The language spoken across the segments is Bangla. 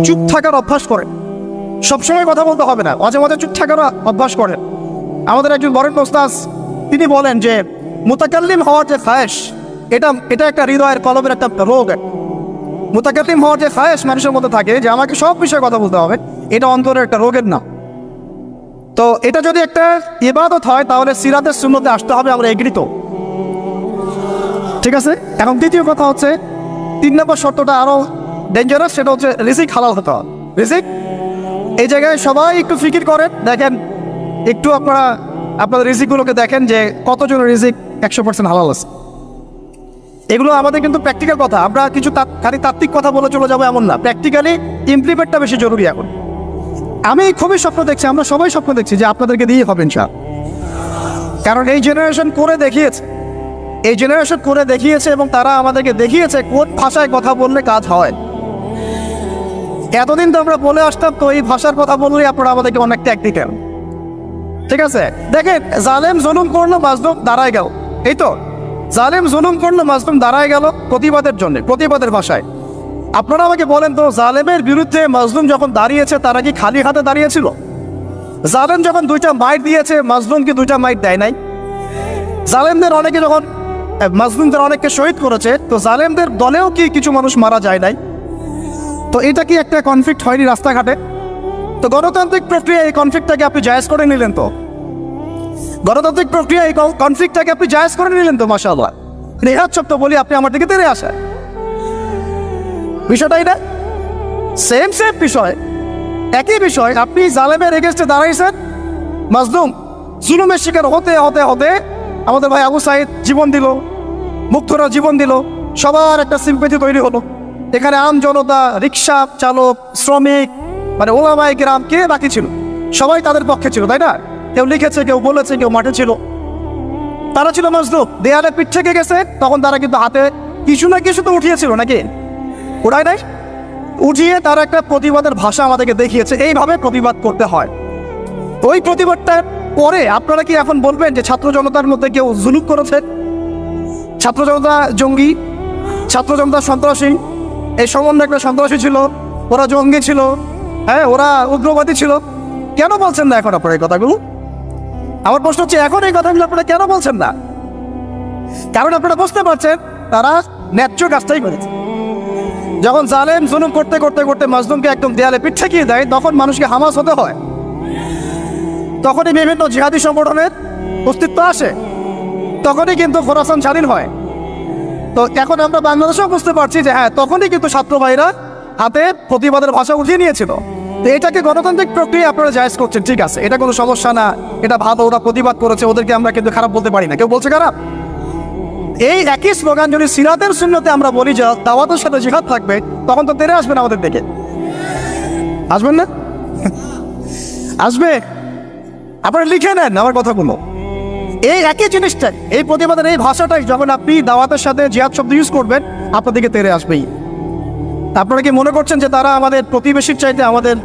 চুপ থাকার অভ্যাস করেন, সবসময় কথা বলতে হবে না, মাঝে মাঝে চুপ থাকার অভ্যাস করেন। আমাদের একজন বরেন ওস্তাদ তিনি বলেন যে মুতাকাল্লিম হওয়ার যে খায়েশ, এটা একটা হৃদয়ের কলমের একটা রোগ। মুতাকাল্লিম হওয়ার যে খায়েশ মানুষের মধ্যে থাকে যে আমাকে সব বিষয়ে কথা বলতে হবে, এটা অন্তরের একটা রোগের নাম। তো এটা যদি একটা ইবাদত হয় তাহলে সিরাতের সুন্নতে আসতে হবে, আমরা এগ্রিত, ঠিক আছে। এখন দ্বিতীয় কথা হচ্ছে 3 নম্বর শর্তটা আরো ডেঞ্জারাস, সেটা হচ্ছে রিজিক হালাল হতে হবে। রিজিক, এই জায়গায় সবাই একটু ফিকির করেন, দেখেন একটু আপনারা আপনাদের রিজিকগুলোকে দেখেন যে কতজন রিজিক 100% হালাল আছে। এগুলো আমাদের কিন্তু প্র্যাকটিক্যাল কথা, আমরা কিছু খালি তাত্ত্বিক কথা বলে চলে যাবো এমন না, প্র্যাকটিক্যালি ইমপ্লিমেন্টটা বেশি জরুরি। এখন আমি খুবই স্বপ্ন দেখছি, আমরা সবাই স্বপ্ন দেখছি যে আপনাদেরকে দিয়ে হবে ইনশাআল্লাহ, কারণ এই জেনারেশন করে দেখিয়েছে এবং তারা আমাদেরকে দেখিয়েছে কোন ভাষায় কথা বললে কাজ হয়। এতদিন তো আমরা বলে আসতাম তো এই ভাষার কথা বললে আপনারা আমাদেরকে অনেক ট্যাগ দিতেন, ঠিক আছে। দেখেন জালেম জুলুম করলো, মাজলুম দাঁড়ায় গেল, এই তো জালেম জুলুম করলো, মাজলুম দাঁড়ায় গেল প্রতিবাদের জন্য, প্রতিবাদের ভাষায়। আপনারা আমাকে বলেন তো, জালেমের বিরুদ্ধে মাজলুম যখন দাঁড়িয়েছে তারা কি খালি হাতে দাঁড়িয়েছিল? জালেম যখন 2টা মাইট দিয়েছে, মাজলুম কি 2টা মাইট দেয় নাই? জালেমদের অনেকে যখন মাজলুমদের অনেককে শহীদ করেছে, তো জালেমদের দলেও কি কিছু মানুষ মারা যায় নাই? তো এটা কি একটা কনফ্লিক্ট হয়নি রাস্তাঘাটে? তো গণতান্ত্রিক প্রক্রিয়া এই কনফ্লিক্টটাকে আপনি জায়েজ করে নিলেন, তো গণতান্ত্রিক প্রক্রিয়া এই কনফ্লিক্টটাকে আপনি জায়েজ করে নিলেন তো, মাশাআল্লাহ। নেহাত শব্দ বলি আপনি আমার দিকে তেড়ে আসেন, বিষয়টাই না সেম বিষয়, একই বিষয়। আপনি জালেমের এগেইনস্টে দাঁড়াইছেন, মাজলুম জুলুমের শিকার হতে হতে হতে আমাদের ভাই আবু সাইদ জীবন দিল, মুগ্ধরা জীবন দিল, সবার একটা সিম্পেথি তৈরি হলো। এখানে আম জনতা, রিক্সা চালক, শ্রমিক, মানে ওলামায়ে কেরাম, কে বাকি ছিল? সবাই তাদের পক্ষে ছিল, তাই না? কেউ লিখেছে, কেউ বলেছে, কেউ মাঠে ছিল, তারা ছিল মাজলুম। দেয়ালে পিঠ থেকে গেছে, তখন তারা কিন্তু হাতে কিছু না কিছু তো উঠিয়েছিল, নাকি উঠায় নাই? উঠিয়ে তারা একটা প্রতিবাদের ভাষা আমাদেরকে দেখিয়েছে, এইভাবে প্রতিবাদ করতে হয়। ওই প্রতিবাদটা পরে আপনারা কি এখন বলবেন যে ছাত্র জনতার মধ্যে কেউ জুলুম করেছে, ছাত্র জনতা জঙ্গি, ছাত্র জনতা সন্ত্রাসী, এই সম্বন্ধে একটা সন্ত্রাসী ছিল, ওরা জঙ্গি ছিল, হ্যাঁ ওরা উগ্রবাদী ছিল? কেন বলছেন না এখন আপনারা এই কথাগুলো? আমার প্রশ্ন হচ্ছে এখন এই কথাগুলো আপনারা কেন বলছেন না? কারণ আপনারা বুঝতে পারছেন তারা ন্যায্য কাজটাই করেছে। যখন জালেম জুলুম করতে করতে করতে মাজলুমকে একদম দেয়ালে পিঠ ঠেকিয়ে দেয়, তখন মানুষকে হামাস হতে হয়, তখনই বিভিন্ন জিহাদি সংগঠনের অস্তিত্ব আসে, তখনই কিন্তু খোরাসান স্বাধীন হয়। তো এখন আমরা বাংলাদেশেও বুঝতে পারছি যে হ্যাঁ, তখনই কিন্তু ছাত্র ভাইরা হাতে প্রতিবাদের ভাষা উঠিয়ে নিয়েছিল। তো এটাকে গণতান্ত্রিক প্রক্রিয়া আপনারা জায়েজ করছেন, ঠিক আছে, এটা কোনো সমস্যা না, এটা ভালো, ওরা প্রতিবাদ করেছে, ওদেরকে আমরা কিন্তু খারাপ বলতে পারি না। কেউ বলছে খারাপ? এই একই স্লোগান যদি সিরাতের সুন্নতে আমরা বলি যে দাওয়াতের সাথে জিহাদ থাকবে, তখন তো তেরে আসবেন আমাদের দিকে, আসবেন না? আসবে। আপনারা লিখে নেন আমার কথাগুলো, এই একই জিনিসটাই, এই প্রতিবাদের এই ভাষাটাই যখন আপনি দাওয়াতের সাথে জিহাদ শব্দ ইউজ করবেন, আপনার দিকে তেরে আসবেই। আপনারা কি মনে করছেন যে তারা আমাদের প্রতিবেশীর চাইতে আমাদের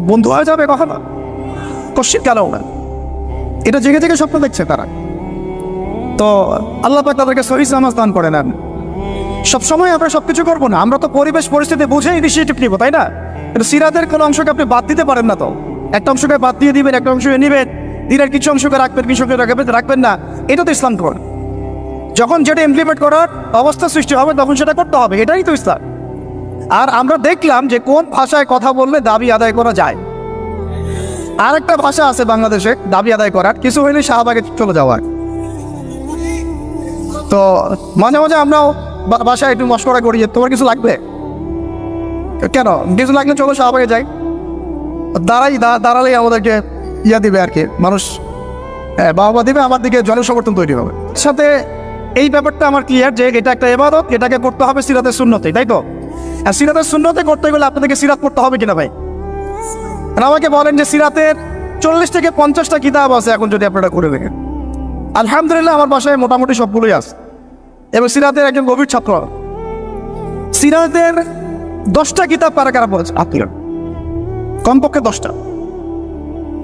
বন্ধু হয়ে যাবে? কখনো কোশ্চিন কেন না, এটা জেগে জেগে স্বপ্ন দেখছে তারা। তো আল্লাহ পাক তাদেরকে সহিহ নামাজ দান করে নেন। সবসময় আমরা সবকিছু করবো না, আমরা তো পরিবেশ পরিস্থিতি বুঝে ইনিশিয়েটিভ নিব, তাই না? কিন্তু সিরাতের কোনো অংশকে আপনি বাদ দিতে পারেন না, তো একটা অংশকে বাদ দিয়ে দিবেন, একটা অংশকে নিবেন, দিনের কিছু অংশকে রাখবেন, কিছু অংশকে রাখবেন না, এটা তো ইসলাম করেন। যখন যেটা ইমপ্লিমেন্ট করার অবস্থা সৃষ্টি হবে তখন সেটা করতে হবে, এটাই তো ইসলাম। আর আমরা দেখলাম যে কোন ভাষায় কথা বললে দাবি আদায় করা যায়। আর একটা ভাষা আছে বাংলাদেশে দাবি আদায় করার, কিছু হইলে শাহবাগে চলে যাওয়ার। তো মাঝে মাঝে আমরাও বাসায় একটু মশকরা করি যে তোমার কিছু লাগবে, কেন কিছু লাগলে চলো শাহবাগে যাই, দাঁড়ালেই আমাদেরকে ইয়া দিবে আর কি, মানুষ বাহবা দিবে, আমার দিকে জনসমর্থন তৈরি হবে। সাথে এই ব্যাপারটা আমার ক্লিয়ার যে এটা একটা ইবাদত, এটাকে করতে হবে সিরাতের সুন্নতে, তাই তো? আর সিরাতের সুন্নতে করতে গেলে আপনাদেরকে সিরাত পড়তে হবে কিনা ভাই? আমাকে বলেন যে সিরাতের 40 থেকে 50টা কিতাব আছে এখন, যদি আপনারা করে দেখেন। আলহামদুলিল্লাহ আমার বাসায় মোটামুটি সবগুলোই আছে, এবং সিরাতের একজন গভীর ছাত্র। সিরাতের 10টা কিতাব কারা বলেছে? আপনি কমপক্ষে 10টা,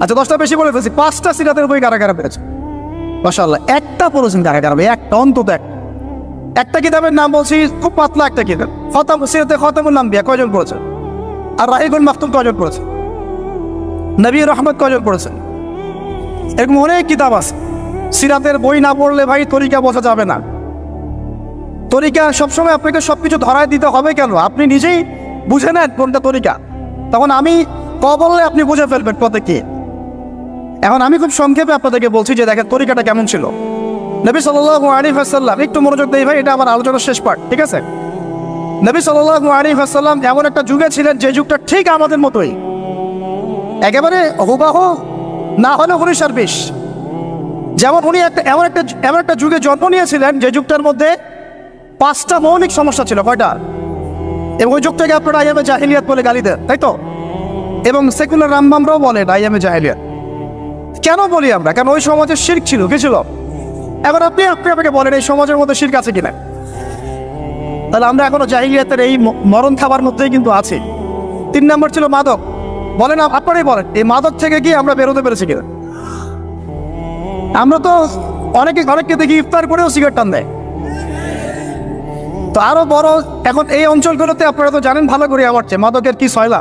আচ্ছা 10টা বেশি বলে ফেলছি, 5টা সিরাতের বই কারা পেয়েছে? মাশাআল্লাহ। একটা পড়েছেন কারা, একটা, অন্তত একটা কিতাবের নাম বলছি, খুব পাতলা একটা কিতাব, সিরাতে খতামুল আম্বিয়া, কয়জন পড়েছে? আর রাহিকুল মাকতুম কয়জন পড়েছেন? নবী রহমত কয়জন পড়েছেন? এরকম অনেক কিতাব আছে। সিরাতের বই না পড়লে ভাই তরিকা বোঝা যাবে না। তরিকা সবসময় আপনাকে সবকিছু ধরায় দিতে হবে কেন? আপনি নিজেই বুঝে নেন কোনটা তরিকা, তখন আমি বললে আপনি বুঝে ফেলবেন পথে কি। এখন আমি খুব সংক্ষেপে আপনাদেরকে বলছি যে দেখেন তরিকাটা কেমন ছিল। নবী সাল্লাল্লাহু আলাইহি ওয়াসাল্লাম, একটু মনোযোগ দেই ভাই, এটা আমার আলোচনার শেষ পার্ট, ঠিক আছে? নবী সাল্লাল্লাহু আলাইহি ওয়াসাল্লাম এমন একটা যুগে ছিলেন যে যুগটা ঠিক আমাদের মতোই, একেবারে হুবাহু না হলে 1920। যেমন উনি এমন একটা যুগে জন্ম নিয়েছিলেন যে যুগটার মধ্যে 5টা মৌলিক সমস্যা ছিল। কয়টা? এবং ওই যুগটাকে আপনারা আইয়ামে জাহিলিয়াত বলে গালি দেন, তাই তো? এবং সেকুলার রামবামরাও বলেন আইয়ামে জাহিলিয়াত। কেন বলি আমরা? কারণ ওই সমাজে শিরক ছিল। কি ছিল? এবার আপনি আপনাকে বলেন এই সমাজের মধ্যে শিরক আছে কিনা? তাহলে আমরা এখনো জাহিলিয়াতের এই মরণ খাবার মধ্যেই কিন্তু আছি। 3 নম্বর ছিল মাদক। বলেন, আপনারাই বলেন, এই মাদক থেকে কি আমরা বেরোতে পেরেছি কিনা? আমরা তো অনেককে দেখি ইফতার করেও সিগারেট টান দেয়। তো আরো বড়, এখন এই অঞ্চলগুলোতে আপনারা তো জানেন ভালো করে আমার চেয়ে মাদকের কি সয়লা।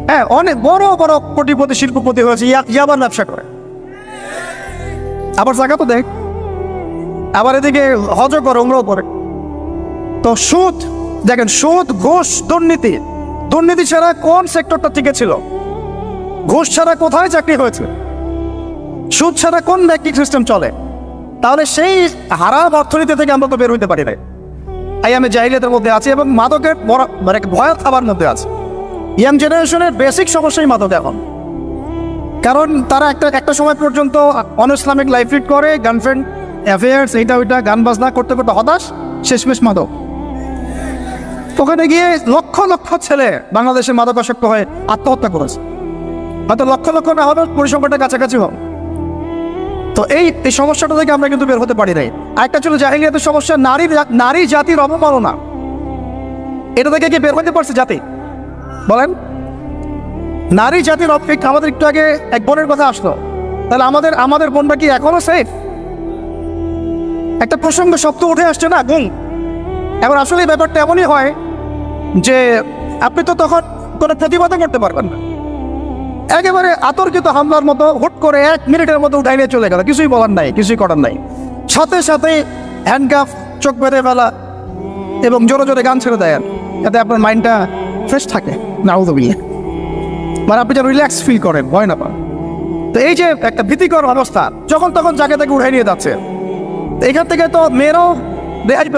হ্যাঁ, অনেক বড় বড় কোটিপতি শিল্পপতি হয়েছে ইয়াবার ব্যবসা করে, আবার জায়গা তো দেখ, আবার এদিকে হজ করে, উমরাও করে। তো সুদ দেখেন, সুদ, ঘুষ, দুর্নীতি ছাড়া কোন সেক্টরটা টিকে ছিল? ঘুষ ছাড়া কোথায় চাকরি হয়েছে? সুদ ছাড়া কোন ব্যাংকিং সিস্টেম চলে? তাহলে সেই হারাম অর্থনীতি থেকে আমরা তো বের হইতে পারি না। আইয়ামে জাহিলিয়াতের মধ্যে আছে এবং মাদকের মানে ভয়াল খাবার মধ্যে আছে। ইয়াং জেনারেশনের বেসিক সমস্যাই মাদক এখন, কারণ তারা একটা সময় পর্যন্ত অনইসলামিক লাইফ লিড করে, গার্লফ্রেন্ড অ্যাফেয়ার্স, এইটা ওইটা, গান বাজনা করতে করতে হতাশ, শেষমেশ মাদক। ওখানে গিয়ে লক্ষ লক্ষ ছেলে বাংলাদেশে মাদকাসক্ত হয়ে আত্মহত্যা করেছে। হয়তো লক্ষ লক্ষ না হবে, পরিসংখ্যানটা কাছাকাছি হবে। তো এই সমস্যাটা থেকে আমরা কিন্তু বের হতে পারি নাই। আরেকটা ছিল জাহিলিয়াতের সমস্যা, নারী জাতির অবমাননা। এটা থেকে কি বের হতে পারছে জাতি? বলেন, নারী জাতির অপেক্ষা। আমাদের একটু আগে এক বোনের কথা আসলো, তাহলে আমাদের বোনটা কি এখনো সেফ? একটা প্রসঙ্গ শব্দ উঠে আসছে না, গুম। এখন আসলে এই ব্যাপারটা এমনই হয় যে আপনি তো তখন কোনো প্রতিবাদও করতে পারবেন না। একেবারে আতর্কিত হামলার মতো হুট করে 1 মিনিটের মতো উঠাই নিয়ে চলে গেল, কিছুই বলার নাই, কিছুই করার নাই। সাথে সাথে হ্যান্ডকাফ, চোখ বেঁধে ফেলা এবং জোরে জোরে গান ছেড়ে দেয়, যাতে আপনার মাইন্ডটা ফ্রেশ থাকে। নাউযুবিল্লাহ, মানে আপনি যেন রিল্যাক্স ফিল করেন, ভয় না পান। তো এই যে একটা ভীতিকর অবস্থা, যখন তখন যাকে তাকে উঠাই নিয়ে যাচ্ছে। এখান থেকে তো মেয়েরাও রেহাই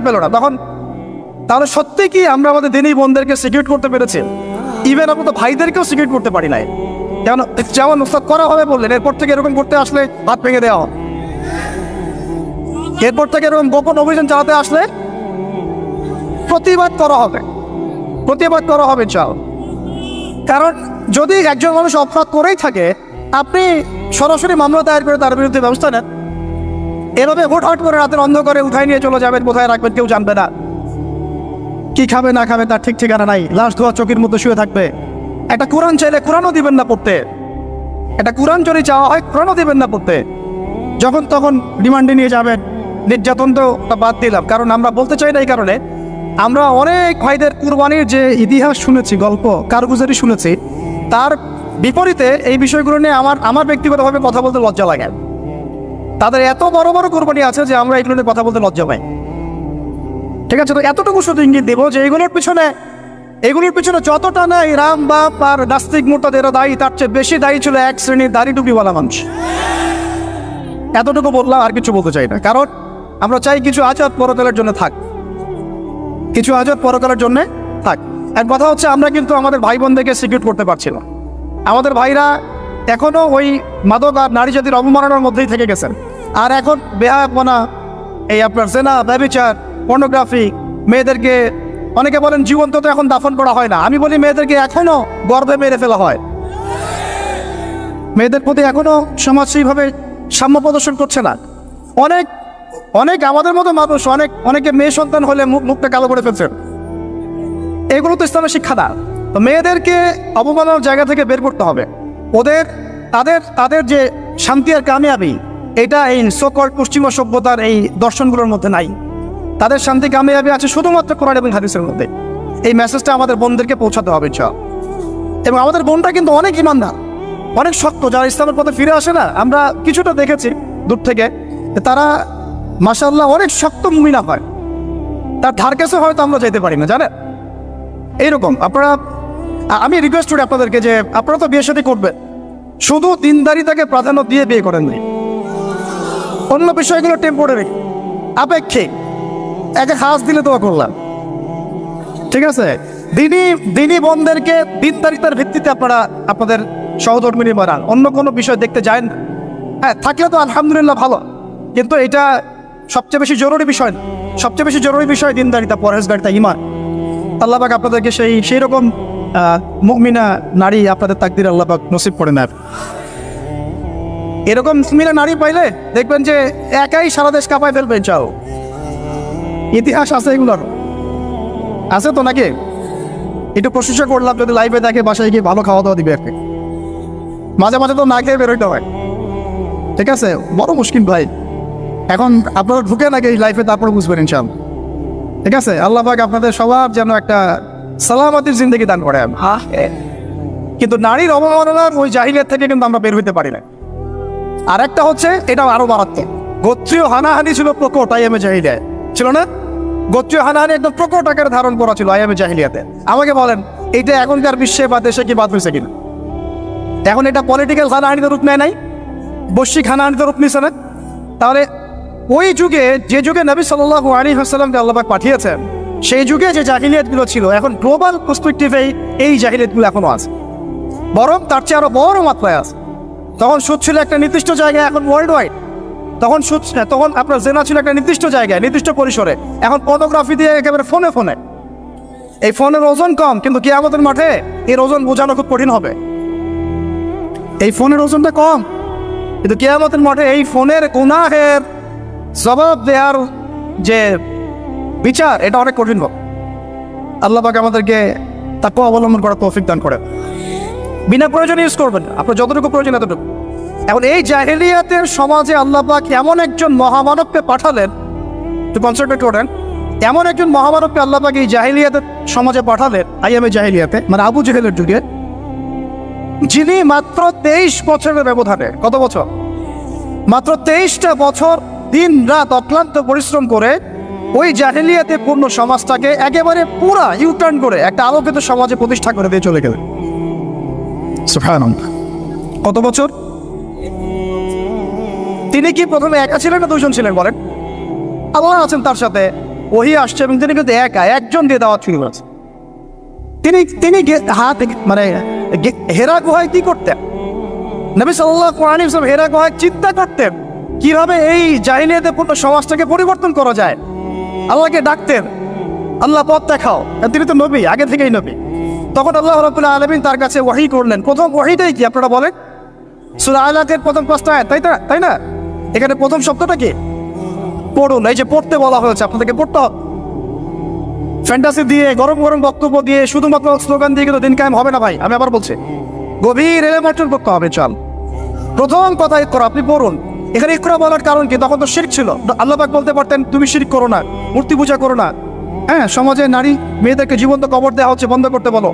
পেল না। তখন তাহলে সত্যি কি আমরা আমাদের দিনই বোনদেরকে সিকিউর করতে পেরেছি? ইভেন আমরা তো ভাইদেরকেও সিকিউর করতে পারি নাই। যেমন উস্তাদ করা হবে বললেন, এরপর থেকে এরকম করতে আসলে হাত ভেঙে দেওয়া হবে। এরপর থেকে এরকম গোপন অভিযান চালাতে আসলে প্রতিবাদ করা হবে চাল। কারণ যদি একজন মানুষ অপরাধ করেই থাকে, আপনি সরাসরি মামলা দায়ের করে তার বিরুদ্ধে ব্যবস্থা নেন। এভাবে হুটহাট করে রাতের অন্ধকারে উঠাই নিয়ে চলে যাবেন, কোথায় রাখবেন কেউ জানবে না। কি খাবে না খাবে তার ঠিক ঠিকানা নাই, লাশ ধোয়া চোখের মধ্যে শুয়ে থাকবে। একটা কোরআন চাইলে কোরআনও দিবেন না পড়তে, একটা কোরআন যদি চাওয়া হয় কোরআনও দিবেন না পড়তে। যখন তখন রিমান্ডে নিয়ে যাবেন। নির্যাতন তো বাদ দিলাম, কারণ আমরা বলতে চাই না, এই কারণে আমরা অনেক ভাইদের কুরবানির যে ইতিহাস শুনেছি, গল্প কারগুজারি শুনেছি, তার বিপরীতে এই বিষয়গুলো নিয়ে আমার ব্যক্তিগতভাবে কথা বলতে লজ্জা লাগে। তাদের এত বড় বড় কুরবানি আছে যে আমরা এগুলো নিয়ে কথা বলতে লজ্জা পাই। ঠিক আছে, তো এতটুকু শুধু ইঙ্গিত দেবো যে এগুলোর পিছনে যতটা না এই রাম বাপ আর নাস্তিক মুরতাদেরও দায়ী, তার চেয়ে বেশি দায়ী ছিল এক শ্রেণীর দাড়ি টুপিওয়ালা মানুষ। এতটুকু বললাম, আর কিছু বলতে চাই না। কারণ আমরা চাই কিছু আজাদ পরকালের জন্য থাক। এক কথা হচ্ছে, আমরা কিন্তু আমাদের ভাই বোনদেরকে সিকিউর করতে পারছি না। আমাদের ভাইরা এখনো ওই মাদক আর নারী জাতির অবমাননার মধ্যেই থেকে গেছেন। আর এখন বেহায়াপনা, এই আপনার জেনা, ব্যভিচার, পর্নোগ্রাফি, মেয়েদেরকে অনেকে বলেন জীবন্ত তো এখন দাফন করা হয় না। আমি বলি মেয়েদেরকে এখনো গর্ভে মেরে ফেলা হয়। মেয়েদের প্রতি এখনো সমাজ সেইভাবে সাম্য প্রদর্শন করছে না। অনেক আমাদের মতো মানুষ অনেকে মেয়ে সন্তান হলে মুখটা কালো করে ফেলছে। এগুলো তো ইসলামের শিক্ষা না। তো মেয়েদেরকে অবমাননার জায়গা থেকে বের করতে হবে। তাদের যে শান্তি আর কামিয়াবি, এটা এই সকল পশ্চিমা সভ্যতার এই দর্শনগুলোর মধ্যে নাই। তাদের শান্তি কামিয়াবি আছে শুধুমাত্র কোরআন এবং হাদিসের মধ্যে। এই মেসেজটা আমাদের বোনদেরকে পৌঁছাতে হবে ইনশাআল্লাহ। এবং আমাদের বোনটা কিন্তু অনেক ইমানদার, অনেক শক্ত, যারা ইসলামের পথে ফিরে আসে না, আমরা কিছুটা দেখেছি দূর থেকে, তারা মাশাআল্লাহ অনেক শক্ত মুমিনা হয়, তার ধার কাছে হয়তো আমরা যেতে পারি না, জানেন। এইরকম আপনারা, আমি রিকোয়েস্ট করি আপনাদেরকে যে আপনারা তো বিয়ে শাদী করবেন, শুধু দিনদারিতাকে প্রাধান্য দিয়ে বিয়ে করেন নাই, অন্য বিষয়গুলো টেম্পোরারি, আপেক্ষিক, একে হাস দিলে দোয়া করলাম, ঠিক আছে। দিনী বোনদেরকে দিনদারিতার ভিত্তিতে আপনারা আপনাদের সহধর্মিনী বানান, অন্য কোনো বিষয় দেখতে যায় না। হ্যাঁ, থাকলে তো আলহামদুলিল্লাহ ভালো, কিন্তু এটা সবচেয়ে বেশি জরুরি বিষয় না। সবচেয়ে বেশি জরুরি বিষয় দিনদারিতা, পরহেজগারিতা, ঈমান। আল্লাহ পাক আপনাদেরকে সেই রকম মুমিনা নারী আপনাদের তাকদির আল্লাহ পাক নসিব করে নেয়। এরকম মুমিনা নারী পাইলে দেখবেন যে একাই সারা দেশ কাঁপায় ফেলবে। চাও ইতিহাস আছে, এগুলোর আছে তো নাকি? একটু প্রশংসা করলাম, যদি লাইভে দেখে বাসায় গিয়ে ভালো খাওয়া দাওয়া দিবে আর কি। মাঝে মাঝে তো না খেয়ে বেরোইতে হয়, ঠিক আছে। বড় মুশকিল ভাই, এখন আপনারা ঢুকে নাকি এই লাইফে, তারপরে বুঝবেন ইনশাআল্লাহ, ঠিক আছে। আল্লাহ পাক আপনাদের সবার যেন একটা সালামতির জিন্দেগি দান করে। কিন্তু নারীর অবমাননার ওই জাহিলিয়াত থেকে কিন্তু আমরা বের হইতে পারি না। আর একটা হচ্ছে, এটা আরো মারাত্মক, গোত্রীয় হানাহানি ছিল প্রকট আইয়ামে জাহিলিয়াত, ছিল না? গোত্রীয় হানাহানি একদম প্রকট আকারে ধারণ করা ছিল আইয়ামে জাহিলিয়াতে। আমাকে বলেন, এইটা এখনকার বিশ্বে বা দেশে কি বাদ হয়েছে কিনা? এখন এটা পলিটিক্যাল হানাহানিতে রূপ নেয় নাই, বৈশ্বিক হানাহানিতে রূপ নিছে না? তাহলে ওই যুগে, যে যুগে নবী সাল্লাল্লাহু আলাইহি ওয়াসাল্লামকে আল্লাহ পাক পাঠিয়েছেন, সেই যুগে যে জাহিলিয়াতগুলো ছিল, এখন গ্লোবাল পার্সপেক্টিভে এই জাহিলিয়াতগুলো এখনো আছে, বরং তার চেয়ে আরো বড় মাত্রায় আছে। তখন সুদ ছিল একটা নির্দিষ্ট জায়গায়, এখন ওয়ার্ল্ড ওয়াইড। তখন আপনার জেনা ছিল একটা নির্দিষ্ট জায়গায়, নির্দিষ্ট পরিসরে, এখন পর্নোগ্রাফি দিয়ে একেবারে ফোনে ফোনে। এই ফোনের ওজন কম, কিন্তু কিয়ামতের মাঠে এর ওজন বোঝানো খুব কঠিন হবে। এই ফোনের ওজনটা কম, কিন্তু কিয়ামতের মাঠে এই ফোনের গুনাহের জবাব দেওয়ার যে বিচার, এটা অনেক কঠিন হবে। আল্লাহ পাক আমাদেরকে তাকওয়া অবলম্বন করার তৌফিক দান করে। বিনা প্রয়োজনে ইউজ করবেন, আপনার যতটুকু প্রয়োজন এতটুকু। এখন এই জাহেলিয়াতের সমাজে আল্লাহ পাক এমন একজন মহামানবকে পাঠালেন, একটু কনসেন্ট্রেট করেন, এমন একজন মহামানবকে আল্লাহ পাক এই জাহেলিয়াতের সমাজে পাঠালেন, আইয়ামে জাহেলিয়াতে, মানে আবু জেহেলের যুগে, যিনি মাত্র 23 বছরের ব্যবধানে, কত বছর? মাত্র 23টা বছর দিন রাত অক্লান্ত পরিশ্রম করে ওই জাহেলিয়াতে পূর্ণ সমাজটাকে একেবারে পুরা ইউটার্ন করে একটা আলোকিত সমাজে প্রতিষ্ঠা করে দিয়ে চলে গেলেন। সুবহানাল্লাহ, কত বছর? তিনি কি প্রথমে একা ছিলেন না দুইজন ছিলেন বলেন? আল্লাহ আছেন তার সাথে, ওহী আসছে, এবং তিনি কিন্তু একজন দিয়ে দাওয়াত শুরু করেছেন। তিনি মানে হেরা গুহায় কি করতেন? নবী সাল্লাল্লাহু আলাইহি ওয়াসাল্লাম হেরা গুহায় চিন্তা করতেন কিভাবে এই জাহিলিয়াতে পূর্ণ সমাজটাকে পরিবর্তন করা যায়। আল্লাহকে ডাকতেন, আল্লাহ পথ দেখাও। তিনি তো নবী, আগে থেকেই নবী। তখন আল্লাহ রাব্বুল আলামিন তার কাছে ওহী করলেন। প্রথম ওহীটাই কি আপনারা বলেন? সূরা আলাকের প্রথম 5টা আয়াত, তাই না? এখানে প্রথম শব্দটা কি? পড়ুন। এই যে পড়তে বলা হয়েছে, আপনাদেরকে পড়তে হবে। ফ্যান্টাসি দিয়ে, গরম গরম বক্তব্য দিয়ে, শুধুমাত্র স্লোগান দিয়ে কিন্তু দিন কায়েম হবে না ভাই। আমি আবার বলছি, গভীর এলেমেন্টাল করতে হবে। চল, প্রথম কথা ইকরা, আপনি পড়ুন। এখানে ইকরা বলার কারণ কি? তখন তো শিরক ছিল। আল্লাহ পাক বলতে পারতেন তুমি শিরক করো না, মূর্তি পূজা করো না। হ্যাঁ, সমাজে নারী মেয়েদেরকে জীবন্ত কবর দেওয়া হচ্ছে, বন্ধ করতে বলো।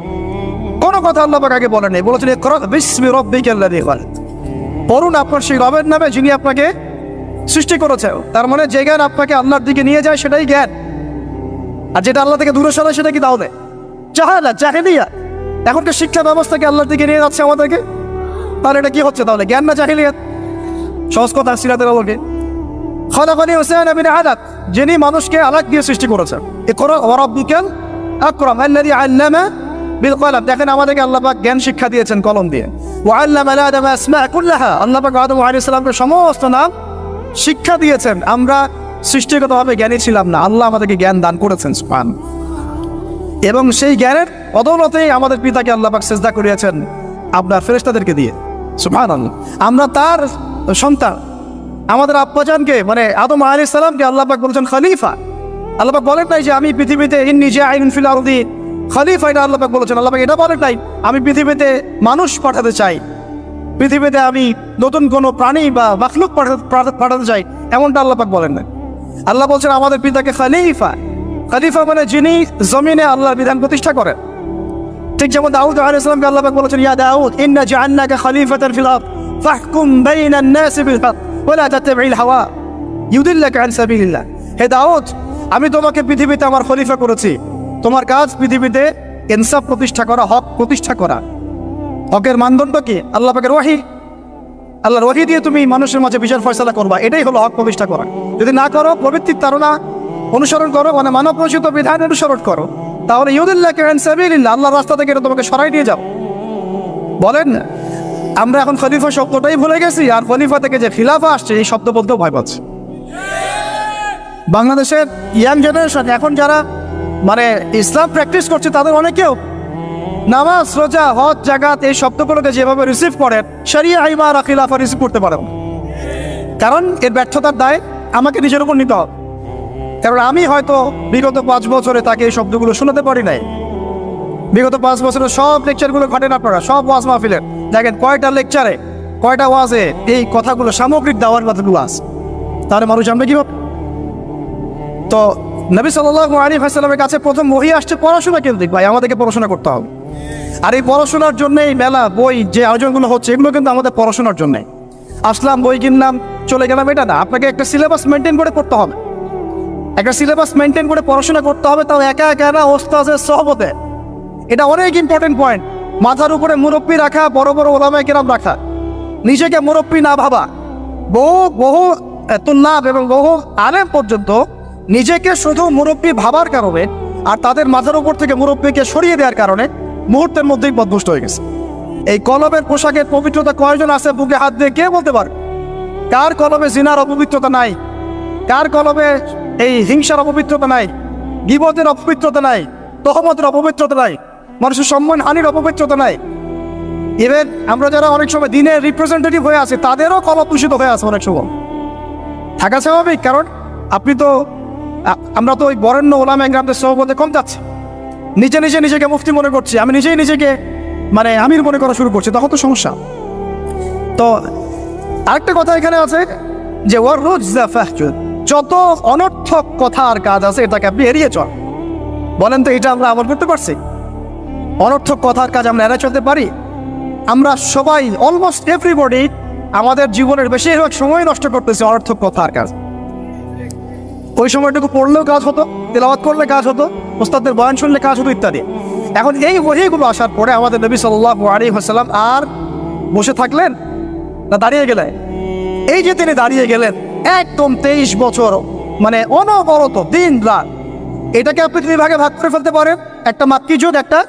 কোনো কথা আল্লাহ পাক আগে বলেন নাই, বলেছেন ইকরা বিসমি রাব্বিকাল্লাযী খালাক, পড়ুন আপনার সেই রবের নামে যিনি আপনাকে সৃষ্টি করেছে। তার মানে যে জ্ঞান আপনাকে আল্লাহর দিকে নিয়ে যায় সেটাই জ্ঞান, আর যেটা আল্লাহ থেকে দূরে সরায় সেটা কি? তাহলে জাহেলিয়া। এখনকার শিক্ষা ব্যবস্থাকে আল্লাহর দিকে নিয়ে যাচ্ছে আমাদেরকে, তাহলে এটা কি হচ্ছে? তাহলে জ্ঞান না জাহেলিয়াত? সহজ কথা, সিরাতের আলোকে, খালাকানি হুসাইন বিন আলাক, যিনি মানুষকে আলাক দিয়ে সৃষ্টি করেছেন। ইকরা ওয়া রাব্বুকাল আকরাম আল্লাযী আল্লামা বিল কলম। দেখেন, আমাদেরকে আল্লাহ পাক জ্ঞান শিক্ষা দিয়েছেন কলম দিয়ে। ওয়া আল্লামা আদama আসমা কুল্লাহা, আল্লাহ পাক আদম আলাইহিস সালামকে সমস্ত নাম শিক্ষা দিয়েছেন। আমরা সৃষ্টিগতভাবে জ্ঞানী ছিলাম না, আল্লাহ আমাদেরকে জ্ঞান দান করেছেন। সুবহানাল্লাহ। এবং সেই জ্ঞানের বদৌলতেই আমাদের পিতাকে আল্লাহ পাক সিজদা করিয়েছেন আপনার ফেরেশতাদেরকে দিয়ে। সুবহানাল্লাহ। আমরা তার সন্তান। আমাদের আব্বাজানকে, মানে আদম আলাইহিস সালামকে আল্লাহ পাক বলেছেন খলিফা। আল্লাহ পাক বলেন নাই যে আমি পৃথিবীতে ইন্নী জাইলুন ফিল আরদি খলিফা, এটা আল্লাহ পাক বলেছেন। আল্লাহ পাক এটা বলেন নাই আমি পৃথিবীতে মানুষ পাঠাতে চাই, পৃথিবীতে আমি নতুন কোনো প্রাণী বা মাখলুক পাঠাতে চাই, এমনটা আল্লাহ পাক বলেন না। আল্লাহ বলছেন আমাদের পিতাকে খলিফা, খলিফা মানে যিনি জমিনে আল্লাহর বিধান প্রতিষ্ঠা করেন। ঠিক যেমন দাউদ আলাইহিস সালামকে আল্লাহ পাক বলেছেন, ইয়া দাউদ ইন্না জাআলনাকা খলিফাতান ফিল আরদ ফাহকুম বাইনান নাসি বিল হক ওয়া লা তাত্তাবি'ল হাওয়া ইউদিল্লাকা আন সাবিলিল্লাহ। হে দাউদ, আমি তোমাকে পৃথিবীতে আমার খলিফা করেছি, তোমার কাজ পৃথিবীতে ইনসাফ প্রতিষ্ঠা করা, হক প্রতিষ্ঠা করা। হকের মানদণ্ড কি? আল্লাহ পাকের ওহী, আল্লাহর ওহী দিয়ে তুমি মানুষের মাঝে বিচার ফয়সালা করবা, এটাই হলো হক প্রতিষ্ঠা করা। যদি না করো, প্রবৃত্তির তাড়না অনুসরণ করো, মানে মানব রচিত বিধান অনুসরণ করো, তাহলে ইউদিল্লাকা আন সাবিলিল্লাহ, আল্লাহর রাস্তা থেকে এটা তোমাকে সরাই নিয়ে যাও। বলেন না, আমরা এখন খলিফা শব্দটাই ভুলে গেছি, আর খলিফা থেকে যে খিলাফা আসছে এই শব্দ বলতেও ভয় পাচ্ছে। বাংলাদেশের ইয়াং জেনারেশন এখন যারা মানে ইসলাম প্র্যাকটিস করছে, তাদের অনেকেও নামাজ, রোজা, হজ, জাকাত এই শব্দগুলোকে যেভাবে রিসিভ করেন, শরিয়া, ইমারা, খিলাফা রিসিভ করতে পারেন। কারণ এর ব্যর্থতার দায় আমাকে নিজের উপর নিতে হবে। কারণ আমি হয়তো বিগত 5 বছরে তাকে এই শব্দগুলো শোনাতে পারি নাই। বিগত 5 বছরের সব লেকচারগুলো ঘটেন আপনারা, সব ওয়াজ মাহফিলের দেখেন কয়টা লেকচারে, কয়টা ওয়াজে এই কথাগুলো, সামগ্রিক দাওয়ার কথাগুলো আছে। তাহলে মানুষ জানবে কীভাবে? তো নবী সাল্লাল্লাহু আলাইহি ওয়াসাল্লামের কাছে প্রথম ওহী আসছে পড়াশোনা কেন্দ্রিক। ভাই, আমাদেরকে পড়াশোনা করতে হবে। আর এই পড়াশোনার জন্য এই মেলা, বই, যে আয়োজনগুলো হচ্ছে, এগুলো কিন্তু আমাদের পড়াশোনার জন্যে। আসলাম, বই কিনলাম, চলে গেলাম, এটা না। আপনাকে একটা সিলেবাস মেনটেন করে পড়তে হবে, একটা সিলেবাস মেনটেন করে পড়াশোনা করতে হবে। তাও একা একা না, ওস্তাদের সহবতে। এটা অনেক ইম্পর্টেন্ট পয়েন্ট। মাথার উপরে মুরব্বী রাখা, বড় বড় ওলামায়ে কেরাম রাখা, নিজেকে মুরব্বী না ভাবা। বহু তুল্লাব এবং বহু আলেম পর্যন্ত নিজেকে শুধু মুরব্বী ভাবার কারণে আর তাদের মাথার উপর থেকে মুরব্বীকে সরিয়ে দেওয়ার কারণে মুহূর্তের মধ্যেই পথভ্রষ্ট হয়ে গেছে। এই কলমের পোশাকের পবিত্রতা কয়জন আছে বুকে হাত দিয়ে কে বলতে পারে? কার কলমে জিনার অপবিত্রতা নাই? কার কলমে এই হিংসার অপবিত্রতা নাই? গীবতের অপবিত্রতা নাই? তহমতের অপবিত্রতা নাই? মানুষের সম্মান হানির অপবিত্রতা নাই? ইভেন আমরা যারা অনেক সময় দিনের রিপ্রেজেন্টেটিভ হয়ে আছি, তাদেরও কলম দূষিত হয়ে আছে অনেক সময়। থাকা স্বাভাবিক, কারণ আমরা তো ওই বরেণ্য ওলামায়ে কেরামদের সহবতে কম যাচ্ছি। নিজেকে মুফতি মনে করছি, আমি নিজেকে মানে আমির মনে করা শুরু করছি, তখন তো সমস্যা। তো আরেকটা কথা এখানে আছে যে ওয়ার রুজা ফাহজুর, যত অনর্থক কথা আর কাজ আছে এটাকে আপনি এড়িয়ে চল। বলেন তো, এটা আমরা আমল করতে পারছি? অনর্থক কথার কাজ আমরা এড়িয়ে চলতে পারি? আমরা সবাই, অলমোস্ট এভরিবডি, আমাদের জীবনের বেশিরভাগ সময় নষ্ট করতেছি অনর্থক কথার কাজ। ওই সময়টুকু পড়লেও কাজ হতো, তেলাওয়াত করলে কাজ হতো, ওস্তাদের বয়ান শুনলে কাজ হতো, ইত্যাদি। এখন এই ওহীগুলো আসার পরে আমাদের নবী সাল্লাল্লাহু আলাইহি ওয়াসাল্লাম আর বসে থাকলেন না দাঁড়িয়ে গেলেন? এই যে তিনি দাঁড়িয়ে গেলেন, একদম 23 বছর মানে অনবরত দিন রাত, এটাকে আপনি 2 ভাগে ভাগ করে ফেলতে পারেন, একটা মাক্কি যুগ, একটা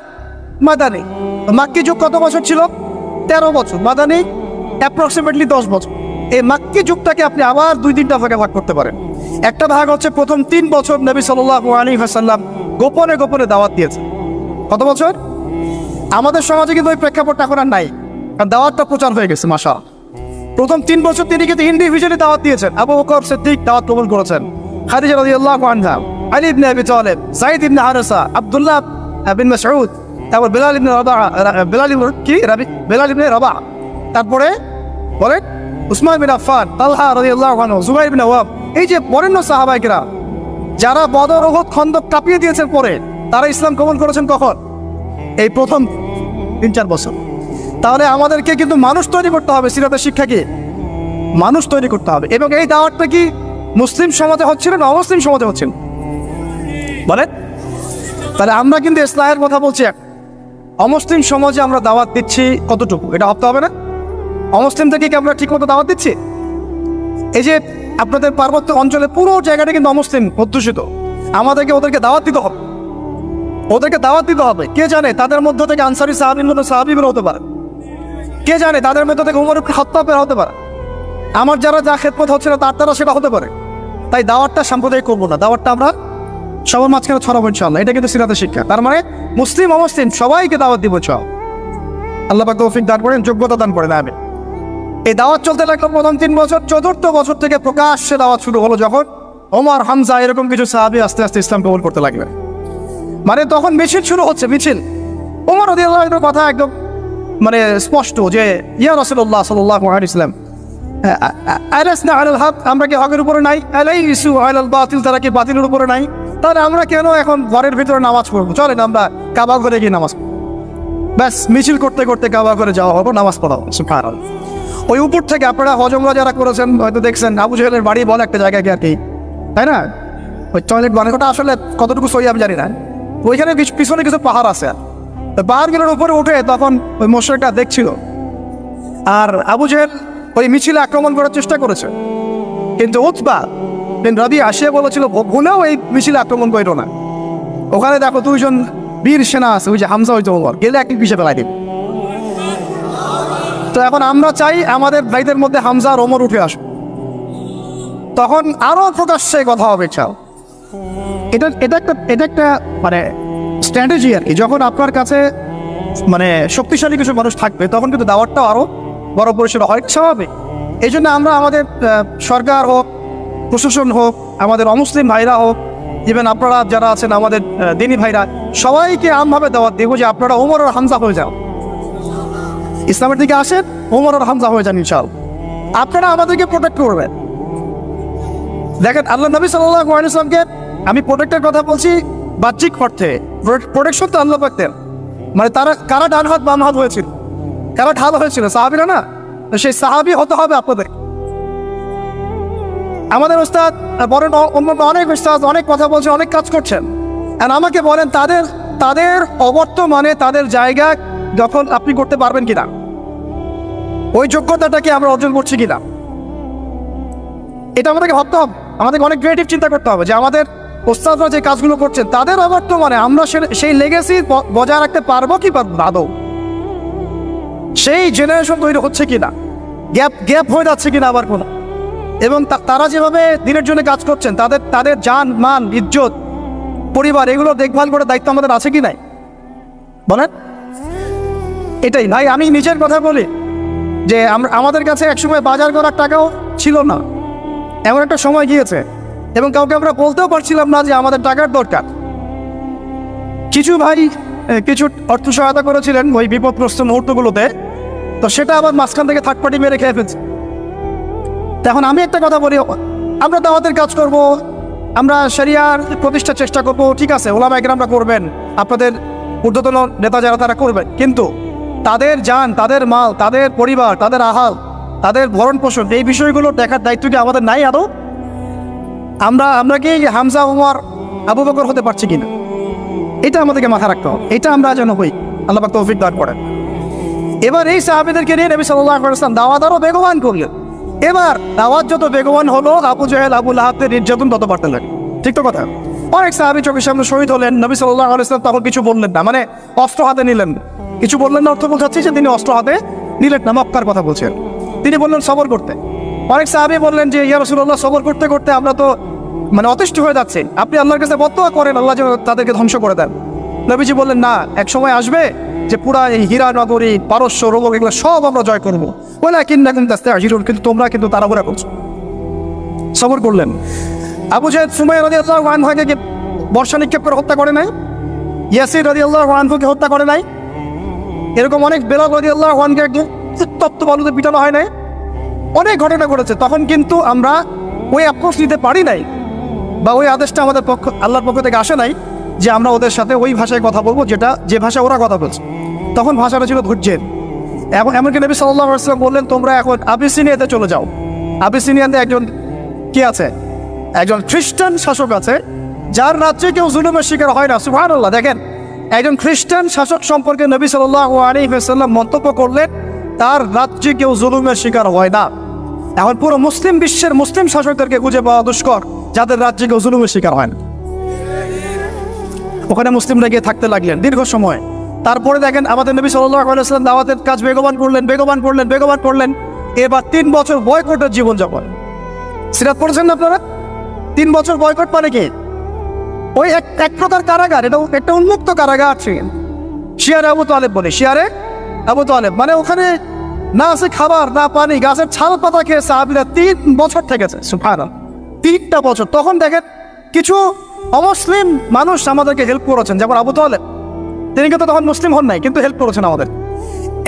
মাদানী। মাক্কি যুগ কত বছর ছিল? 13 বছর। মাদানী অ্যাপ্রক্সিমেটলি 10 বছর। এই মাক্কি যুগটাকে আপনি আবার 2-3টা ভাগে ভাগ করতে পারেন। একটা ভাগ হচ্ছে প্রথম 3 বছর নবী সাল্লাল্লাহু আলাইহি ওয়াসাল্লাম গোপনে গোপনে দাওয়াত দিয়েছেন। কত বছর? আমাদের সমাজে কিন্তু ওই প্রেক্ষাপটটা এখন আর নাই, কারণ দাওয়াতটা প্রচার হয়ে গেছে মাশাআল্লাহ। প্রথম 3 বছর তিনি কিন্তু ইন্ডিভিজুয়ালি দাওয়াত দিয়েছেন। আবু বকর সিদ্দিক দাওয়াত কবুল করেছেন, খাদিজা রাদিয়াল্লাহু আনহা, আলী ইবনে আবি তালিব, যায়েদ ইবনে হারেসা, আব্দুল্লাহ বিন মাসউদ, তারপর বেলাল ইবনে রাবাহ, তারপরে বলেন উসমান বিন আফফান, তালহা রাদিয়াল্লাহু আনহু, জুবাইর বিন আওয়াম। এই যে বরেণ্য সাহাবায়ে কেরাম যারা বদর, উহুদ, খন্দক কাঁপিয়ে দিয়েছেন পরে, তারা ইসলাম কবুল করেছেন কখন? এই প্রথম 3-4 বছর। তাহলে আমাদেরকে কিন্তু মানুষ তৈরি করতে হবে। সিরাতের শিক্ষা কি? মানুষ তৈরি করতে হবে। এবং এই দাওয়াতটা কি মুসলিম সমাজে হচ্ছিল না অমুসলিম সমাজে হচ্ছিল? বলেন। তাহলে আমরা কিন্তু ইসলামের কথা বলছি, অমুসলিম সমাজে আমরা দাওয়াত দিচ্ছি কতটুকু, এটা ভাবতে হবে না? অমুসলিম থেকে কি আমরা ঠিক মতো দাওয়াত দিচ্ছি? এই যে আপনাদের পার্বত্য অঞ্চলে পুরো জায়গাটা কিন্তু অমুসলিম অধ্যুষিত, আমাদেরকে ওদেরকে দাওয়াত দিতে হবে, ওদেরকে দাওয়াত দিতে হবে। কে জানে তাদের মধ্য থেকে আনসারী সাহাবী বের হতে পারে, কে জানে তাদের মধ্য থেকে উমর ইবনে খাত্তাব বের হতে পারে, আমার যারা যা খেদমত হচ্ছে না তার দ্বারা সেটা হতে পারে। তাই দাওয়াতটা সাম্প্রদায়িক করবো না, দাওয়াতটা আমরা সবার মাঝখানে ছড়াবো ইনশাআল্লাহ। এটা কিন্তু সিরাতের শিক্ষা। তার মানে মুসলিম অমুসলিম সবাইকে দাওয়াত দিব। আল্লাহ পাক তৌফিক দান করেন, যোগ্যতা দান করেন। আমি এই দাওয়াত চলতে লাগলো প্রথম 3 বছর। 4র্থ বছর থেকে প্রকাশ্যে দাওয়াত শুরু হলো, যখন ওমর, হামজা এরকম কিছু সাহাবী আস্তে আস্তে ইসলাম কবুল করতে লাগলেন। মানে তখন মিছিল শুরু হচ্ছে, মিছিল। ওমর রাদিয়াল্লাহু আনহুর কথা একদম মানে স্পষ্ট যে ইয়া রাসূলুল্লাহ সাল্লাল্লাহু আলাইহি ওয়াসাল্লাম, আলাসনা আলাল হক, আমরা কি হকের উপরে নাই? আলাইসু আলাল বাতিল, তারা কি বাতিলের উপরে নাই? তাহলে আমরা কেন এখন ঘরের ভিতরে নামাজ পড়বো? চলেন আমরা কাবা ঘরে গিয়ে নামাজ পড়বো। ব্যাস মিছিল করতে করতে কাবা ঘরে যাওয়া হবো, নামাজ পড়া হবে। সুবহানাল্লাহ। ওই উপর থেকে আপনারা হজ উমরা যারা করেছেন হয়তো দেখছেন, আবু জেহেলের বাড়ি বলে একটা জায়গায় কি আর কি, তাই না? ওই টয়লেট বানানোটা আসলে কতটুকু সহি আমি জানি না। ওইখানে পিছনে কিছু পাহাড় আছে, পাহাড়গুলোর উপরে উঠে তখন ওই মোশরিকটা দেখছিল, আর আবু জেহেল ওই মিছিলে আক্রমণ করার চেষ্টা করেছে, কিন্তু উতবা বিন রাবিয়া আসিয়া বলেছিল ভুলেও এই মিছিলে আক্রমণ করো না, ওখানে দেখো দুইজন বীর সেনা আছে, ওই যে হামজা ওই ওমর, গেলে একই পিছিয়ে ফেলাই দিবে। তো এখন আমরা চাই আমাদের ভাইদের মধ্যে হামজা আর ওমর উঠে আসুক, তখন আরো প্রকাশ্যে কথা হবে। চাও এটা একটা মানে স্ট্র্যাটেজি আর কি। যখন আপনার কাছে মানে শক্তিশালী কিছু মানুষ থাকবে তখন কিন্তু দাওয়াতটাও আরো বড় পরিসরে হয়, স্বাভাবিক। এই জন্য আমরা আমাদের সরকার হোক, প্রশাসন হোক, আমাদের অমুসলিম ভাইরা হোক, ইভেন আপনারা যারা আছেন আমাদের দিনী ভাইরা, সবাইকে আমভাবে দাওয়াত দেবো যে আপনারা ওমর আর হামজা হয়ে যাও, ইসলামের দিকে আসেন, ওমর আর হামজা হয়ে যান ইনশাআল্লাহ। আপনারা আমাদেরকে প্রোটেক্ট করবেন। দেখেন আল্লাহ নবী সাল্লাল্লাহু আলাইহি ওয়াসাল্লামকে আমি প্রোটেক্টের কথা বলছি বাহ্যিক অর্থে, প্রোটেকশন তো আল্লাহ পাক দেন। মানে তারা কারা ডান হাত বাম হাত হয়েছিল, কারা ঢাল হয়েছিল, সাহাবীরা না? সেই সাহাবী হতে হবে আপনাদের। আমাদের ওস্তাদ বলেন, অন্য অনেক ওস্তাদ অনেক কথা বলছে, অনেক কাজ করছেন, আর আমাকে বলেন তাদের অবর্তমানে তাদের জায়গা যখন আপনি করতে পারবেন কিনা, ওই যোগ্যতাটাকে আমরা অর্জন করছি কিনা, এটা আমাদেরকে ভাবতে হবে। আমাদেরকে অনেক ক্রিয়েটিভ চিন্তা করতে হবে যে আমাদের ওস্তাদরা যে কাজগুলো করছেন তাদের অবর্তমানে আমরা সেই লেগেসি বজায় রাখতে পারবো কি পারবো আদৌ, সেই জেনারেশন তৈরি হচ্ছে কিনা, গ্যাপ হয়ে যাচ্ছে কিনা আবার কোনো, এবং তারা যেভাবে দিনের জন্য কাজ করছেন তাদের জান মান ইজ্জত পরিবার এগুলো দেখভাল করার দায়িত্ব আমাদের আছে কি নাই বলেন? এটাই ভাই, আমি নিজের কথা বলি যে আমাদের কাছে একসময় বাজার করার টাকাও ছিল না, এমন একটা সময় গিয়েছে, এবং কাউকে আমরা বলতেও পারছিলাম না যে আমাদের টাকার দরকার। কিছু ভাই কিছু অর্থ সহায়তা করেছিলেন ওই বিপদগ্রস্ত মুহূর্তগুলোতে, তো সেটা আবার মাঝখান থেকে থার্ড পার্টি মেরে খেয়ে ফেলছে। এখন আমি একটা কথা বলি, আমরা দাওয়াতের কাজ করব, আমরা শরিয়ার প্রতিষ্ঠার চেষ্টা করব, ঠিক আছে, ওলামা ইকরামরা করবেন, আপনাদের ঊর্ধ্বতন নেতা যারা তারা করবেন, কিন্তু তাদের জান, তাদের মাল, তাদের পরিবার, তাদের আহাল, তাদের ভরণ পোষণ, এই বিষয়গুলো দেখার দায়িত্ব কি আমাদের নাই আদৌ? আমরা কি হামজা ওমর আবু বকর হতে পারছি কিনা, এটা আমাদেরকে মাথা রাখতে হবে। এটা আমরা যেন হই, আল্লাহ পাক তৌফিক দান করেন। এবার এই সাহাবীদেরকে নিয়ে নবী সাল্লাল্লাহু আলাইহি ওয়াসাল্লাম দাওয়াত আরো বেগবান করলেন। এবার দাওয়াত যত বেগবান হলো, আবু জেহেল আবু লাহাবের নির্যাতন তত বাড়তে লাগে। ঠিক তো কথা? অনেক সাহাবী চোখের সামনে শহীদ হলেন, নবী সাল্লাল্লাহু আলাইহি ওয়াসাল্লাম তখন কিছু বললেন না, মানে অস্ত্র হাতে নিলেন, কিছু বললেন না, অর্থ বোঝাচ্ছে যে তিনি অস্ত্র হাতে নিলেন না, মক্কার কথা বলছেন। তিনি বললেন সবর করতে। অনেক সাহাবী বললেন যে ইয়া রাসূলুল্লাহ, সবর করতে করতে আমরা তো মানে অতিষ্ঠ হয়ে যাচ্ছে, আপনি আল্লাহর কাছে বদদোয়া করেন আল্লাহ যেন তাদেরকে ধ্বংস করে দেন। নবীজি বললেন না, এক সময় আসবে যে পুরা এই হীরা নগরী, পারস্য, রোমক এগুলো সব আমরা জয় করবো, কিন্তু তোমরা কিন্তু তাড়াহুড়া করছো। সবর করলেন। আবু জাহেল সুমাইয়া রাদিয়াল্লাহু আনহাকে বর্ষা নিক্ষেপ করে হত্যা করে নাই? ইয়াসির রাদিয়াল্লাহু আনহুকে হত্যা করে নাই? এরকম অনেক বেলাল রাদিয়াল্লাহু আনহুকে একদম তপ্ত বালুতে পিটানো হয় নাই? অনেক ঘটনা ঘটেছে। তখন কিন্তু আমরা ওই অ্যাপ্রোচ নিতে পারি নাই, বা ওই আদেশটা আমাদের আল্লাহর পক্ষ থেকে আসে নাই যে আমরা ওদের সাথে ওই ভাষায় কথা বলবো যে ভাষা ওরা কথা বলছে। তখন ভাষাটা ছিল ধৈর্যের। এখন এমনকি নবী সাল্লাল্লাহু আলাইহি ওয়াসাল্লাম বললেন তোমরা এখন আবিসিনিয়াতে চলে যাও। আবিসিনিয়াতে একজন কি আছে, একজন খ্রিস্টান শাসক আছে, যার রাজ্যে কেউ জুলুমের শিকার হয় না। সুবহানাল্লাহ। দেখেন, একজন খ্রিস্টান শাসক সম্পর্কে নবী সাল্লাল্লাহু আলাইহি ওয়াসাল্লাম মন্তব্য করলেন তার রাজ্যে কেউ জুলুমের শিকার হয় না। এখন পুরো মুসলিম বিশ্বের মুসলিম শাসকদেরকে খুঁজে পাওয়া দুষ্কর যাদের রাজ্যে কেউ জুলুমের শিকার হয় না। ওখানে মুসলিমরা গিয়ে থাকতে লাগলেন দীর্ঘ সময়। তারপরে দেখেন আমাদের নবী সাল্লাল্লাহু আলাইহি ওয়াসাল্লাম দাওয়াতের কাজ বেগবান করলেন। এবার 3 বছর বয়কটের জীবনযাপন। সিরাত পড়েছেন না আপনারা? 3 বছর বয়কট মানে কি? ওই এক প্রকার কারাগার, এটা একটা উন্মুক্ত কারাগার ছিল। শিয়ারে আবু তালেব বলে, শিয়ারে আবু তালেব মানে ওখানে না আছে খাবার না পানি, গাছের ছাল পাতা খেয়ে সাহাবীরা 3 বছর থেকেছে। সুবহানাল্লাহ, 3টা বছর। তখন দেখেন কিছু অমুসলিম মানুষ আমাদেরকে হেল্প করেছেন, যেমন আবু তালেব, তিনি কিন্তু তখন মুসলিম হন নাই, কিন্তু হেল্প করেছেন আমাদের।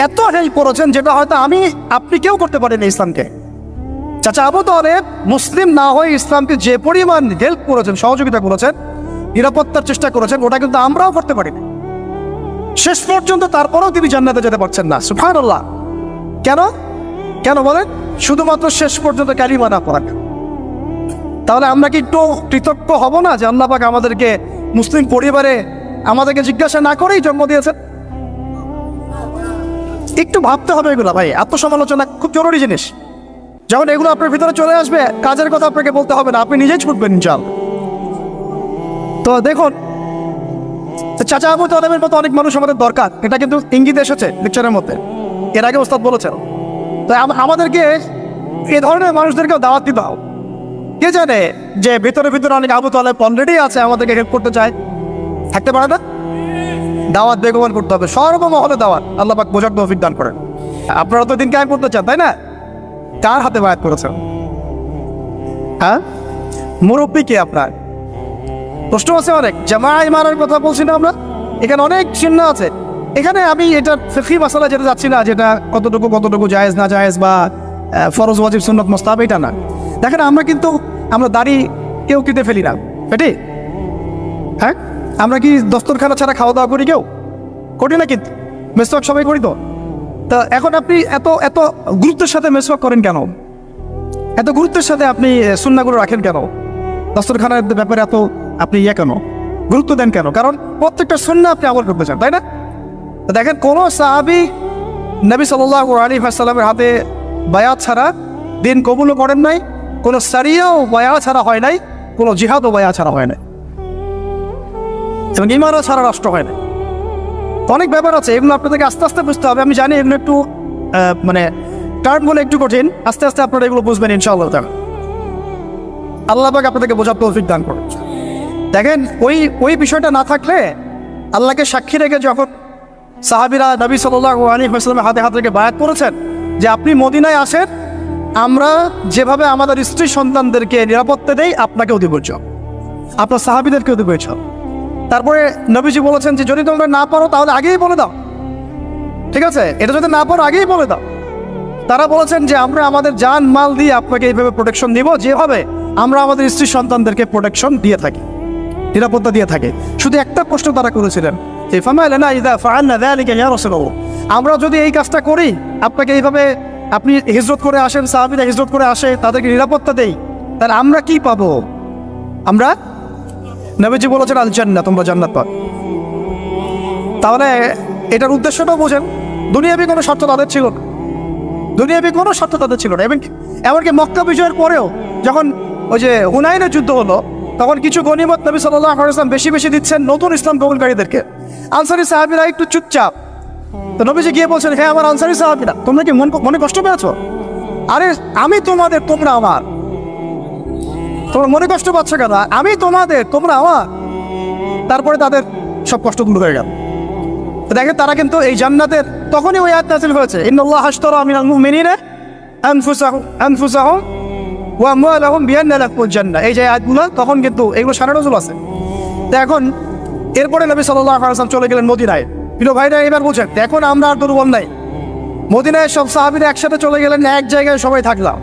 এত হেল্প করেছেন যেটা হয়তো আপনি কেউ করতে পারেনি ইসলামকে। চাচা আবু তালেব মুসলিম না হয়ে ইসলামকে যে পরিমাণ হেল্প করেছেন, সহযোগিতা করেছেন, নিরাপত্তার চেষ্টা করেছেন, ওটা কিন্তু আমরাও করতে পারি না শেষ পর্যন্ত। তারপরেও তিনি জান্নাতে যেতে পারছেন না। সুবহানাল্লাহ। কেন? কেন বলেন? শুধুমাত্র শেষ পর্যন্ত কালিমা না পড়া। তাহলে আমরা কি একটু কৃতজ্ঞ হব না যে আল্লাহ পাক আমাদেরকে মুসলিম পরিবারে আমাদেরকে জিজ্ঞাসা না করেই জন্ম দিয়েছেন? একটু ভাবতে হবে এগুলো ভাই। আত্মসমালোচনা খুব জরুরি জিনিস। যখন এগুলো আপনার ভিতরে চলে আসবে, কাজের কথা আপনাকে বলতে হবে না, আপনি নিজেই ছুটবেন ইনশাআল্লাহ। তো দেখুন, চাচা আবু তালেবের মতো অনেক মানুষ আমাদের দরকার, এটা কিন্তু ইঙ্গিত এসেছে লেকচারের মধ্যে, এর আগে ওস্তাদ বলেছেন। তো আমাদেরকে এ ধরনের মানুষদেরকেও দাওয়াত দিতে হবে। কে জানে যে ভিতরে ভিতরে অনেক আবু তালেব অলরেডি আছে, আমাদেরকে হেল্প করতে চায়, থাকতে পারে না? দাওয়াত বেগবান করতে হবে, সর্বমহলে দাওয়াত। আল্লাহ পাক বোঝার তৌফিক দান করেন। আপনারা তো দিন কায়েম করতে চান, তাই না? কার হাতে বায়াত করেছেন? হ্যাঁ, মুরব্বী কে আপনার? প্রশ্ন আছে অনেক। জামাআত মারার কথা বলছি না আমরা? এখানে অনেক চিহ্ন আছে। এখানে আমি এটা ফিকহি মাসালা যেটা যাচ্ছি না, যেটা কতটুকু জায়েজ না জায়েজ বা ফরজ ওয়াজিব সুন্নাত মুস্তাহাব, এটা না। দেখেন, আমরা দাড়ি কেউ কেটে ফেলি না, এটি হ্যাঁ। আমরা কি দস্তরখানা ছাড়া খাওয়া দাওয়া করি? কেউ করি না, কিন্তু মেসওয়াক সবাই করি। তো এখন আপনি এত এত গুরুত্বের সাথে মেসওয়াক করেন কেন? এত গুরুত্বের সাথে আপনি সুন্নাহগুলো রাখেন কেন? দস্তরখানার ব্যাপারে এত আপনি কেন গুরুত্ব দেন কেন? কারণ প্রত্যেকটা সুন্নাহ আপনি আমল করতে চান, তাই না? দেখেন, কোন সাহাবী নবী সাল্লাল্লাহু আলাইহি ওয়াসাল্লামের হাতে বায়াত ছাড়া দিন কবুলও করেন নাই, কোনো সারিয়াও বায়াত ছাড়া হয় নাই, কোনো জিহাদও বায়াত ছাড়া হয় নাই, এবং ইমানও ছাড়া রাষ্ট্র হয় না। অনেক ব্যাপার আছে, এগুলো আপনাদেরকে আস্তে আস্তে বুঝতে হবে। আমি জানি এগুলো একটু মানে টার্ম বলে একটু কঠিন, আস্তে আস্তে আপনারা এগুলো বুঝবেন ইনশাআল্লাহ তাআলা। আল্লাহ পাক আপনাদেরকে বোঝার তৌফিক দান করুন। দেখেন, ওই বিষয়টা না থাকলে, আল্লাহকে সাক্ষী রেখে যখন সাহাবীরা নবী সাল্লাল্লাহু আলাইহি ওয়াসাল্লামের হাতে হাত রেখে বায়াত করেছেন যে আপনি মদিনায় আসেন, আমরা যেভাবে আমাদের স্ত্রী সন্তানদেরকে নিরাপত্তা দেই, আপনাকেও দিব, আপনার সাহাবীদেরকেও দিব। তারপরে নবীজি বলেছেন যে যদি তোমরা না পারো তাহলে আগেই বলে দাও, ঠিক আছে? এটা যদি না পারো আগেই বলে দাও। তারা বলেছেন যে আমরা আমাদের জান মাল দিয়ে আপনাকে এইভাবে প্রোটেকশন দিব, যেভাবে আমরা আমাদের স্ত্রী সন্তানদেরকে প্রোটেকশন দিয়ে থাকি, নিরাপত্তা দিয়ে থাকি। শুধু একটা প্রশ্ন তারা করেছিলেন যে ফামালানা ইযা ফাআলনা যালিকা ইয়া রাসূলুল্লাহ, আমরা যদি এই কাজটা করি, আপনাকে এইভাবে আপনি হিজরত করে আসেন, সাহাবীরা হিজরত করে আসে, তাদেরকে নিরাপত্তা দেই, তাহলে আমরা কি পাবো? আমরা, নবীজি বলেছেন আল জান্নাহ, তোমরা জান্নাত পাবে। তাহলে এটার উদ্দেশ্যটাও বোঝেন। দুনিয়াবি কোনো শর্ত তাদের ছিল না, দুনিয়াবি কোনো শর্ত তাদের ছিল না। এমনকি মক্কা বিজয়ের পরেও যখন ওই যে হুনাইনের যুদ্ধ হলো, তখন কিছু গনিমত নবী সাল্লাল্লাহু আলাইহি ওয়াসাল্লাম বেশি বেশি দিচ্ছেন নতুন ইসলাম কবুলকারীদেরকে। আনসারী সাহাবীরা একটু চুপচাপ। তো নবীজি গিয়ে বলছেন, হ্যাঁ আমার আনসারী সাহাবীরা, তোমরা কি মনে কষ্ট পেয়েছো? আরে আমি তোমাদের, তোমরা আমার। তোমরা মনে কষ্ট পাচ্ছ কেন? আমি তোমাদের, তোমরা আমার। তারপরে তাদের সব কষ্ট দূর হয়ে গেল। দেখেন, তারা কিন্তু এই জান্নাতের তখনই ওই আয়াত নাযিল হয়েছে, ইন্নাল্লাহা আশতারা মিনাল মুমিনিনা আনফুসাহুম ওয়া আমওয়ালাহুম বিআন্না লাহুমুল জান্নাহ। এই যে আয়াতগুলো, তখন কিন্তু এগুলো সারা নজুল আছে। তো এখন এরপরে নবী সাল্লাল্লাহু আলাইহি ওয়াসাল্লাম চলে গেলেন মদিনায়। প্রিয় ভাইরা, এবার বুঝেন, এখন আমরা আর দুর্বল নাই। মদিনায় সব সাহাবীরা একসাথে চলে গেলেন, এক জায়গায় সবাই থাকলাম।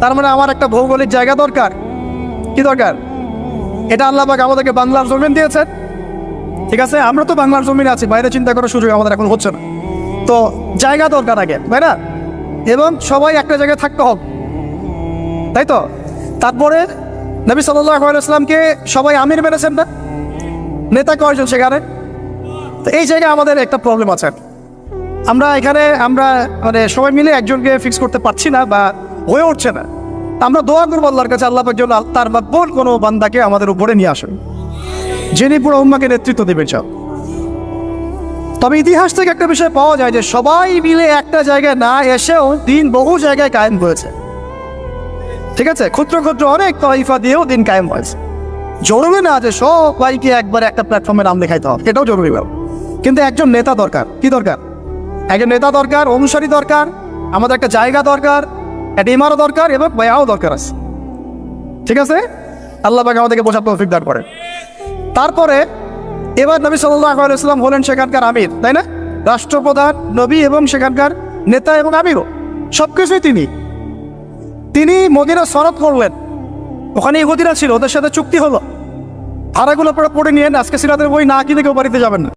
তার মানে আমার একটা ভৌগোলিক জায়গা দরকার। কি দরকার? এটা আল্লাহ পাক আমাদেরকে বাংলার জমিন দিয়েছেন, ঠিক আছে? আমরা তো বাংলার জমিনে আছি, বাইরে চিন্তা করার সুযোগ আমাদের এখন হচ্ছে না। তো জায়গা দরকার আগে, তাই না? এবং সবাই একটা জায়গায় থাকতে হবে, তাই তো? তারপরে নবী সাল্লাল্লাহু আলাইহি ওয়াসাল্লামকে সবাই আমির মেনেছেন না? নেতা কয়জন সেখানে? তো এই জায়গায় আমাদের একটা প্রবলেম আছে। আমরা এখানে মানে সবাই মিলে একজনকে ফিক্স করতে পারছি না বা হয়ে উঠছে না। আমরা দোয়া করবো আল্লাহর কাছে, আল্লাহ পাক যেন তার মাকবুল কোনো বান্দাকে আমাদের উপরে নিয়ে আসেন, যিনি পুরো উম্মাহকে নেতৃত্ব দেবেন। তবে ইতিহাস থেকে একটা বিষয় পাওয়া যায় যে সবাই মিলে একটা জায়গায় না এসেও দিন বহু জায়গায় কায়েম হয়েছে, ঠিক আছে? ক্ষুদ্র ক্ষুদ্র অনেক তয়ফা দিয়েও দিন কায়েম হয়েছে। জরুরি না যে সবাইকে একবার একটা প্ল্যাটফর্মে নাম লেখাইতে হবে, এটাও জরুরি ব্যাপার। কিন্তু একজন নেতা দরকার। কি দরকার? একজন নেতা দরকার, অনুসারী দরকার, আমাদের একটা জায়গা দরকার, একটা ইমারত দরকার, এবং বয়াও দরকার আছে, ঠিক আছে? আল্লাহ পাক আমাদেরকে বোঝার তৌফিক দান করেন। তারপরে এবার নবী সাল্লাল্লাহু আলাইহি ওয়াসাল্লাম হলেন সেখানকার আমির, তাই না? রাষ্ট্রপ্রধান, নবী এবং সেখানকার নেতা এবং আমিরও, সবকিছুই তিনি মদিনা সনদ করলেন। ওখানে ইহুদিরা ছিল, ওদের সাথে চুক্তি হলো ধারাগুলো আপনারা পড়ে নিয়েন, আজকে সিরাতের বই না কিনে কেউ বাড়িতে যাবেন না।